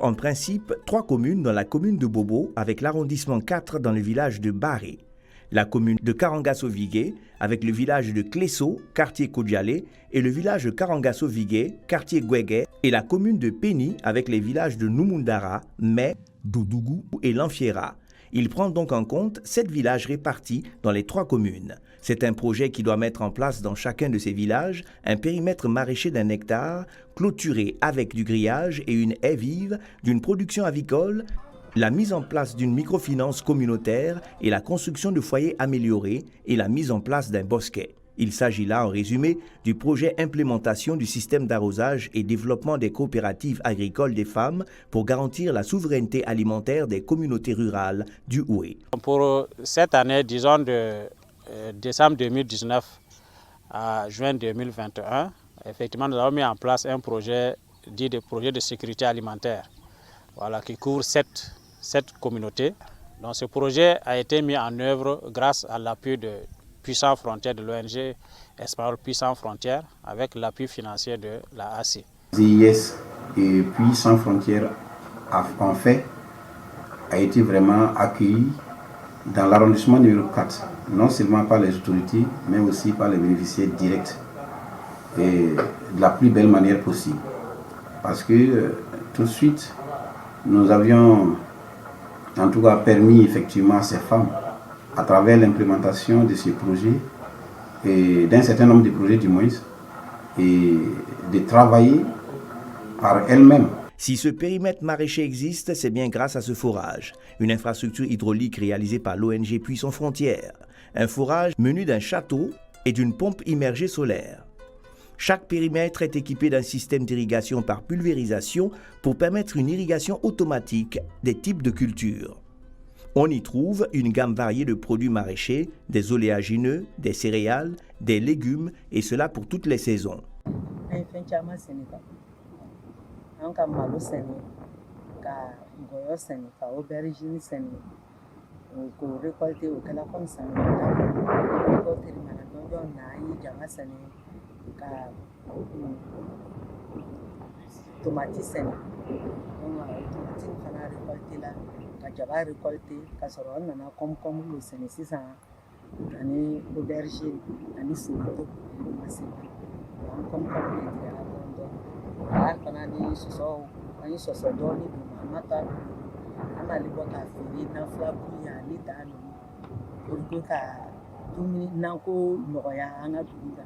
En principe, 3 communes dans la commune de Bobo avec l'arrondissement 4 dans le village de Baré, la commune de Karangasso-Vigué avec le village de Klesso, quartier Kodjalé, et le village de Karangasso-Vigué, quartier Guégué, et la commune de Péni avec les villages de Numundara, Mai, Doudougou et Lanfiera. Il prend donc en compte 7 villages répartis dans les 3 communes. C'est un projet qui doit mettre en place dans chacun de ces villages un périmètre maraîcher d'1 hectare, clôturé avec du grillage et une haie vive, d'une production avicole, la mise en place d'une microfinance communautaire et la construction de foyers améliorés et la mise en place d'un bosquet. Il s'agit là, en résumé, du projet implémentation du système d'arrosage et développement des coopératives agricoles des femmes pour garantir la souveraineté alimentaire des communautés rurales du Houé. Pour cette année, disons de décembre 2019 à juin 2021, effectivement, nous avons mis en place un projet dit de projet de sécurité alimentaire, voilà, qui couvre 7 communautés. Donc, ce projet a été mis en œuvre grâce à l'appui de Puissants Frontières de l'ONG Espagnole Puissants Frontières avec l'appui financier de la ACI. GIS et Puissants Frontières en fait a été vraiment accueilli dans l'arrondissement numéro 4, non seulement par les autorités, mais aussi par les bénéficiaires directs et de la plus belle manière possible. Parce que tout de suite, nous avions en tout cas permis effectivement à ces femmes, à travers l'implémentation de ces projets, et d'un certain nombre de projets du moins, et de travailler par elles-mêmes. Si ce périmètre maraîcher existe, c'est bien grâce à ce forage, une infrastructure hydraulique réalisée par l'ONG Puissants Frontières. Un forage menu d'un château et d'une pompe immergée solaire. Chaque périmètre est équipé d'un système d'irrigation par pulvérisation pour permettre une irrigation automatique des types de cultures. On y trouve une gamme variée de produits maraîchers, des oléagineux, des céréales, des légumes, et cela pour toutes les saisons. Jaba récolté ka sɔrɔ an nana kɔm lo sɛnɛ sisan ani aubergine ani foronto masina an kɔm de tigɛra dɔɔnin a fana ni sɔsɔ an ye sɔsɔ dɔɔnin d'u ma an ma taa an b'ale bɔ k'a feere nafilaburu ye ale t'a ninnu pour ka dumuni nanko nɔgɔya an ka dugu la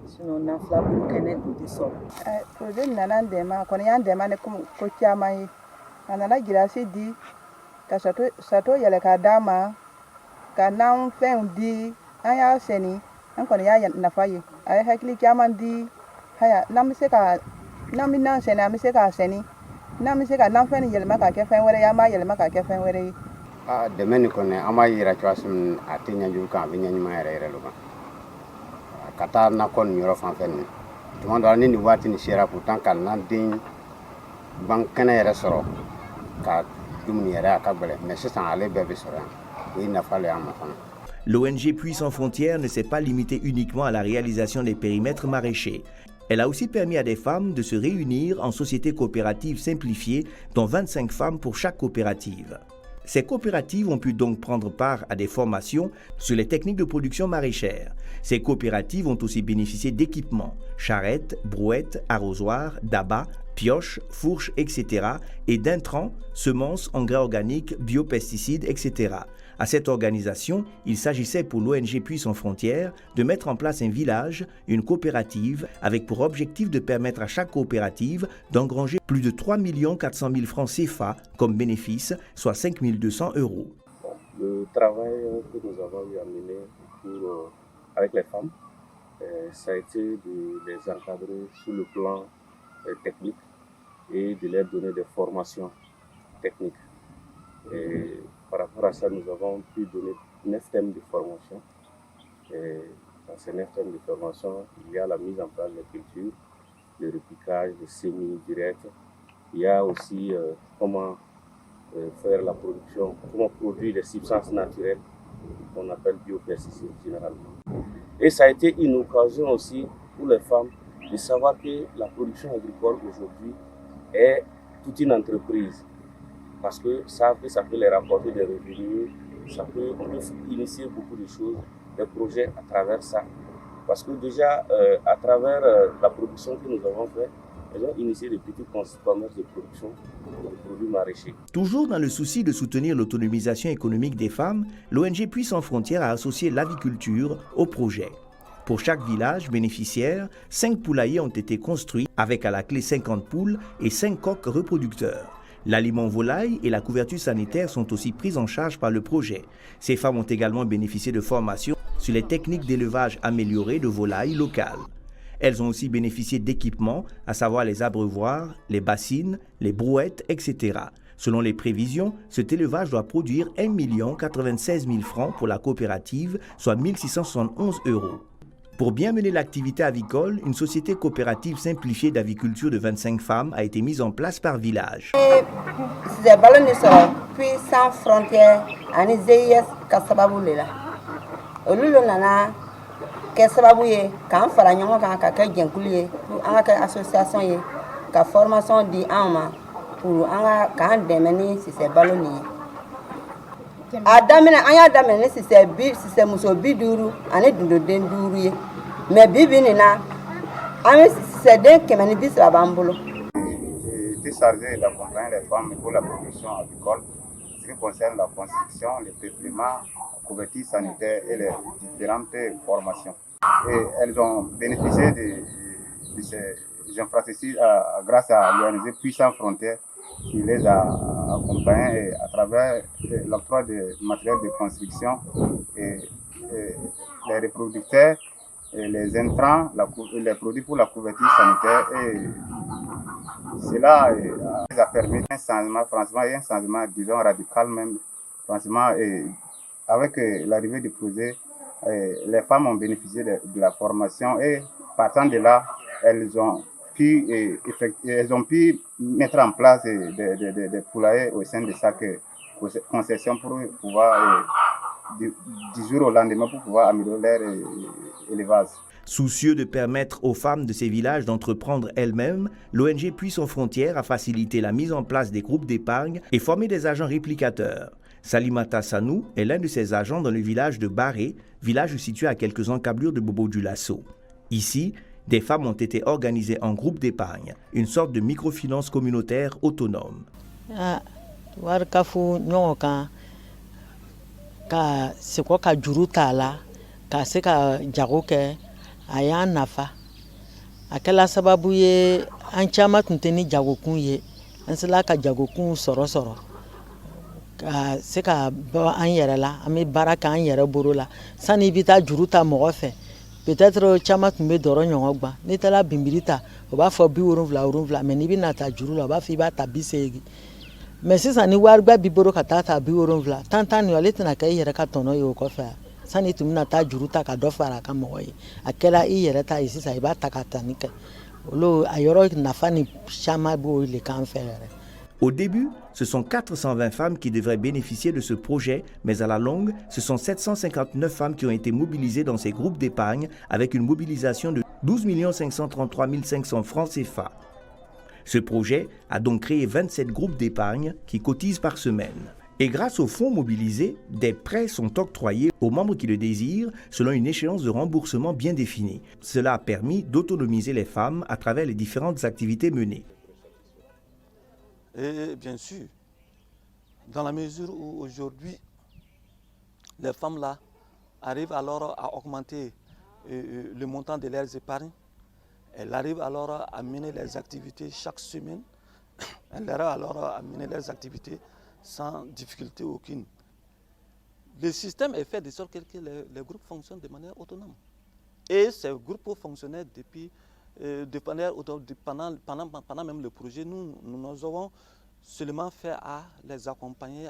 sinon nafilaburu kɛnɛ tun tɛ sɔrɔ. Projet nana n dɛmɛ a kɔni y'an dɛmɛ ni ko caman ye a nana jirasi di ka sato yɛlɛ k'a d'an ma ka n'an fɛnw di an y'a sɛni an kɔni y'a nafa ye a ye hakili caman di haya n'an bɛ nan sɛnɛ an bɛ se k'a sɛni n'an bɛ se ka nan fɛn ni yɛlɛma k'a kɛ fɛn wɛrɛ ye an b'a yɛlɛma k'a kɛ fɛn wɛrɛ ye. Dɛmɛ nin kɔni an b'a yira cogoya min a tɛ ɲɛ jugu kan a bɛ ɲɛ ɲuman yɛrɛ yɛrɛ de kan ka taa nakɔ nin yɔrɔ fan fɛ nin tuma dɔ la ni nin waati nin sera pourtant ka n'an den ban kɛnɛ yɛrɛ sɔrɔ ka L'ONG Puissants Frontières ne s'est pas limitée uniquement à la réalisation des périmètres maraîchers. Elle a aussi permis à des femmes de se réunir en sociétés coopératives simplifiées, dont 25 femmes pour chaque coopérative. Ces coopératives ont pu donc prendre part à des formations sur les techniques de production maraîchère. Ces coopératives ont aussi bénéficié d'équipements, charrettes, brouettes, arrosoirs, d'abats, pioches, fourches, etc. et d'intrants, semences, engrais organiques, biopesticides, etc. À cette organisation, il s'agissait pour l'ONG Puissants Frontières de mettre en place un village, une coopérative, avec pour objectif de permettre à chaque coopérative d'engranger plus de 3 400 000 francs CFA comme bénéfice, soit 5 200 €. Le travail que nous avons eu à mener avec les femmes, ça a été de les encadrer sur le plan technique et de leur donner des formations techniques. Et par rapport à ça, nous avons pu donner 9 thèmes de formation. Et dans ces 9 thèmes de formation, il y a la mise en place des cultures, le repiquage, le semis direct. Il y a aussi comment faire la production, comment produire les substances naturelles qu'on appelle biopesticides généralement. Et ça a été une occasion aussi pour les femmes de savoir que la production agricole aujourd'hui est toute une entreprise. Parce que ça peut les rapporter des revenus, on peut initier beaucoup de choses, des projets à travers ça. Parce que déjà, à travers la production que nous avons faite, ils ont initié des petits commerces de production de produits maraîchers. Toujours dans le souci de soutenir l'autonomisation économique des femmes, l'ONG Puits sans frontières a associé l'aviculture au projet. Pour chaque village bénéficiaire, 5 poulaillers ont été construits avec à la clé 50 poules et 5 coqs reproducteurs. L'aliment volaille et la couverture sanitaire sont aussi prises en charge par le projet. Ces femmes ont également bénéficié de formations sur les techniques d'élevage améliorées de volailles locales. Elles ont aussi bénéficié d'équipements, à savoir les abreuvoirs, les bassines, les brouettes, etc. Selon les prévisions, cet élevage doit produire 1 096 000 francs pour la coopérative, soit 1 671 €. Pour bien mener l'activité avicole, une société coopérative simplifiée d'aviculture de 25 femmes a été mise en place par village. C'est ballon de sort, puis sans frontières, en Isaïas, Kassababoula. Au lieu de Nana, Kassababouye, quand Faranyon, quand Kaka Coulier, pour un association, la formation d'Ama, pour un quand démener si c'est ballonnier. Adamina aya damene si c'est muso biduru ane dundo den duru mais bibini na ame c'est den kemani bisra bambulo. J'ai été chargé d'accompagner les femmes pour la production avicole, ce qui concerne la construction, le peuplement, la couverture sanitaire et les différentes formations. Et elles ont bénéficié de ces infrastructures grâce à l'ONG Puits sans frontières qui les a accompagnés à travers l'octroi de matériel de construction et les reproducteurs, et les intrants, les produits pour la couverture sanitaire. Et cela a permis un changement, franchement, un changement, disons, radical même. Franchement, avec l'arrivée du projet, les femmes ont bénéficié de la formation et partant de là, elles ont pu mettre en place des poulaillers au sein de chaque concession pour pouvoir, du jour au lendemain, pour pouvoir améliorer leur élevage. Soucieux de permettre aux femmes de ces villages d'entreprendre elles-mêmes, l'ONG Puits sans frontières a facilité la mise en place des groupes d'épargne et formé des agents réplicateurs. Salimata Sanou est l'un de ces agents dans le village de Baré, village situé à quelques encablures de Bobo-Dioulasso. Ici, des femmes ont été organisées en groupe d'épargne, une sorte de microfinance communautaire autonome. Akela sababu ye an chama tunteni jagokun ye an sela ka jagokun soro ka se ka ba an yɛrɛ la an bɛ baara kɛ an yɛrɛ bolo la sani i bɛ taa juru ta mɔgɔ fɛ peut-être caman tun bɛ dɔrɔ ɲɔgɔn gwan n'i taara binbiri ta o b'a fɔ 70 mais n'i bɛna ta juru la o b'a fɔ i b'a ta 80 mais sisan ni wariba b'i bolo ka taa ta 70 tan nin ale tɛna kɛ i yɛrɛ ka tɔnɔ ye o kɔfɛ sani tun bɛna taa juru ta ka dɔ fara a ka mɔgɔ ye a kɛra i yɛrɛ ta ye sisan i b'a ta ka tani kɛ olu a yɔrɔ nafa ni caman b'o le kan fɛ yɛrɛ. Au début, ce sont 420 femmes qui devraient bénéficier de ce projet, mais à la longue, ce sont 759 femmes qui ont été mobilisées dans ces groupes d'épargne avec une mobilisation de 12 533 500 francs CFA. Ce projet a donc créé 27 groupes d'épargne qui cotisent par semaine. Et grâce aux fonds mobilisés, des prêts sont octroyés aux membres qui le désirent selon une échéance de remboursement bien définie. Cela a permis d'autonomiser les femmes à travers les différentes activités menées. Et bien sûr, dans la mesure où aujourd'hui, les femmes-là arrivent alors à augmenter le montant de leurs épargnes, elles arrivent alors à mener les activités chaque semaine, elles arrivent alors à mener leurs activités sans difficulté aucune. Le système est fait de sorte que les groupes fonctionnent de manière autonome. Et ces groupes fonctionnaient pendant même le projet. Nous avons seulement fait à les accompagner,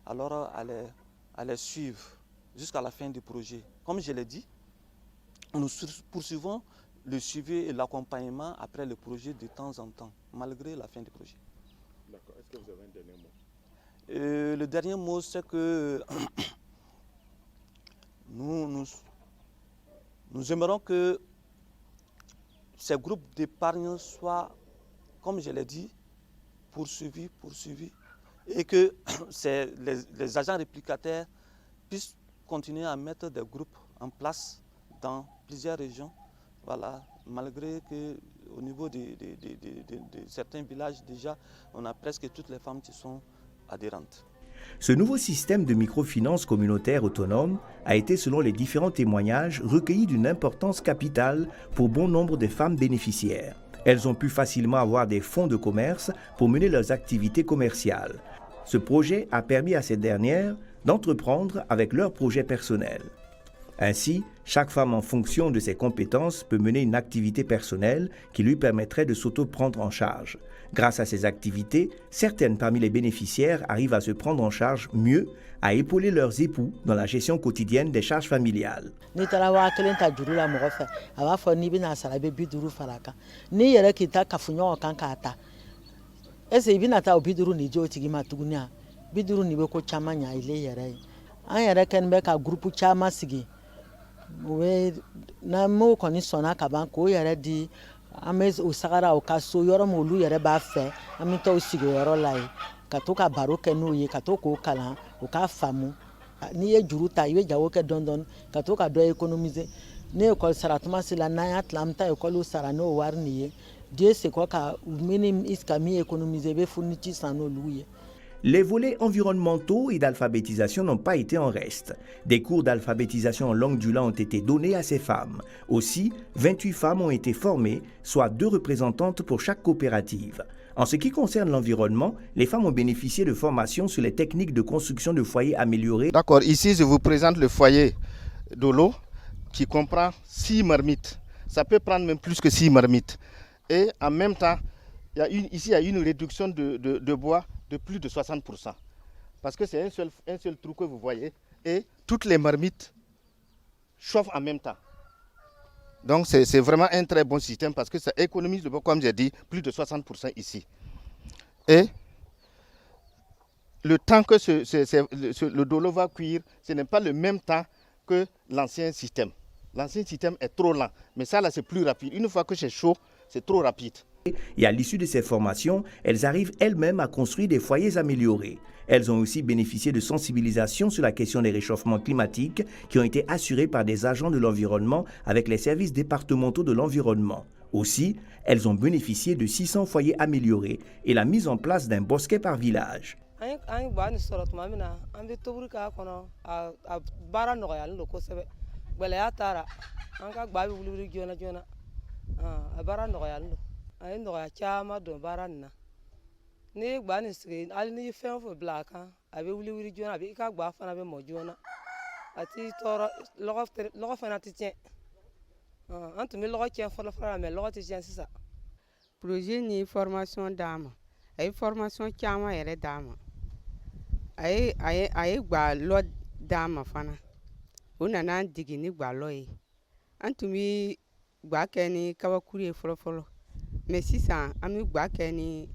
à les suivre jusqu'à la fin du projet. Comme je l'ai dit, nous poursuivons le suivi et l'accompagnement après le projet de temps en temps, malgré la fin du projet. D'accord. Est-ce que vous avez un dernier mot? Le dernier mot, c'est que nous aimerons que ces groupes d'épargne soient, comme je l'ai dit, poursuivi, et que les agents réplicataires puissent continuer à mettre des groupes en place dans plusieurs régions. Voilà, malgré qu'au niveau de certains villages déjà, on a presque toutes les femmes qui sont adhérentes. Ce nouveau système de microfinance communautaire autonome a été, selon les différents témoignages, recueilli d'une importance capitale pour bon nombre de femmes bénéficiaires. Elles ont pu facilement avoir des fonds de commerce pour mener leurs activités commerciales. Ce projet a permis à ces dernières d'entreprendre avec leurs projets personnels. Ainsi, chaque femme, en fonction de ses compétences, peut mener une activité personnelle qui lui permettrait de s'auto-prendre en charge. Grâce à ces activités, certaines parmi les bénéficiaires arrivent à se prendre en charge mieux, à épauler leurs époux dans la gestion quotidienne des charges familiales. Na mo kɔni sɔnna ka ban k'o yɛrɛ di an bɛ o sagara o ka so yɔrɔ min olu yɛrɛ b'a fɛ an bɛ taa o sigiyɔrɔ la yen ka to ka baro kɛ n'o ye ka to k'o kalan o k'a faamu n'i ye juru ta i bɛ jago kɛ dɔɔni ka to ka dɔ économiser ne école sara tuma sera n'an y'a tila an bɛ taa école sara n'o wari nin ye Dieu sait quoi ka minimum iska mi économiser bɛ fourniture san n'olu ye. Les volets environnementaux et d'alphabétisation n'ont pas été en reste. Des cours d'alphabétisation en langue djoula ont été donnés à ces femmes. Aussi, 28 femmes ont été formées, soit 2 représentantes pour chaque coopérative. En ce qui concerne l'environnement, les femmes ont bénéficié de formations sur les techniques de construction de foyers améliorés. D'accord, ici je vous présente le foyer de l'eau qui comprend 6 marmites. Ça peut prendre même plus que 6 marmites. Et en même temps, ici il y a une réduction de bois de plus de 60%. Parce que c'est un seul trou que vous voyez et toutes les marmites chauffent en même temps. Donc c'est vraiment un très bon système parce que ça économise, comme j'ai dit, plus de 60% ici. Et le temps que le dolo va cuire, ce n'est pas le même temps que l'ancien système. L'ancien système est trop lent, mais ça là c'est plus rapide. Une fois que c'est chaud, c'est trop rapide. Et à l'issue de ces formations, elles arrivent elles-mêmes à construire des foyers améliorés. Elles ont aussi bénéficié de sensibilisation sur la question des réchauffements climatiques qui ont été assurés par des agents de l'environnement avec les services départementaux de l'environnement. Aussi, elles ont bénéficié de 600 foyers améliorés et la mise en place d'un bosquet par village. Ay nɔgɔya caman don baara nin na ni gba ni sigi hali ni fɛn o fɛn bila a kan a bɛ wuli joona a bɛ i ka gba fana bɛ mɔ joona a t'i tɔɔrɔ lɔgɔ fana tɛ tiɲɛ an tun bɛ lɔgɔ tiɲɛ fɔlɔ la mais lɔgɔ tɛ tiɲɛ sisan. Projet ni formation d'a ma a ye formation caman yɛrɛ d'a ma a ye gba lɔ d'a ma fana o nana an dege ni gba lɔ ye an tun bɛ gba kɛ ni kabakuru ye fɔlɔ. Mais si ça, ami gba keni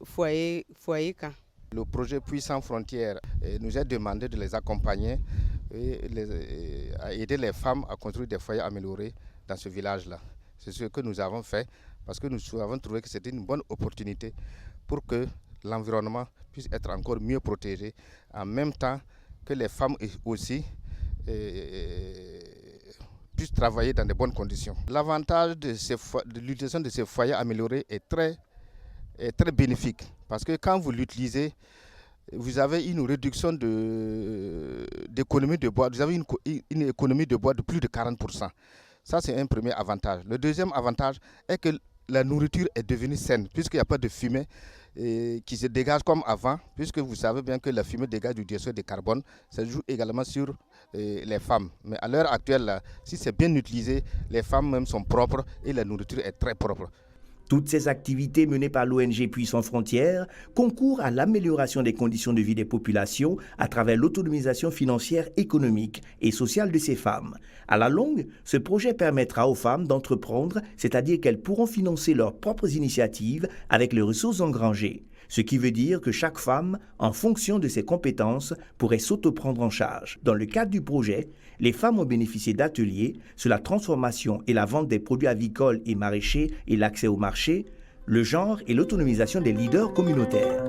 foyer kan. Le projet Puissant Frontières nous a demandé de les accompagner et à aider les femmes à construire des foyers améliorés dans ce village-là. C'est ce que nous avons fait parce que nous avons trouvé que c'était une bonne opportunité pour que l'environnement puisse être encore mieux protégé en même temps que les femmes aussi puissent travailler dans de bonnes conditions. L'avantage de l'utilisation de ces foyers améliorés est très bénéfique parce que quand vous l'utilisez, vous avez une réduction d'économie de bois, vous avez une économie de bois de plus de 40%. Ça, c'est un premier avantage. Le deuxième avantage est que la nourriture est devenue saine puisqu'il n'y a pas de fumée qui se dégage comme avant, puisque vous savez bien que la fumée dégage du dioxyde de carbone, ça joue également sur les femmes. Mais à l'heure actuelle, là, si c'est bien utilisé, les femmes même sont propres et la nourriture est très propre. Toutes ces activités menées par l'ONG Puissant Frontières concourent à l'amélioration des conditions de vie des populations à travers l'autonomisation financière, économique et sociale de ces femmes. À la longue, ce projet permettra aux femmes d'entreprendre, c'est-à-dire qu'elles pourront financer leurs propres initiatives avec les ressources engrangées. Ce qui veut dire que chaque femme, en fonction de ses compétences, pourrait s'auto-prendre en charge. Dans le cadre du projet, les femmes ont bénéficié d'ateliers sur la transformation et la vente des produits avicoles et maraîchers et l'accès au marché, le genre et l'autonomisation des leaders communautaires.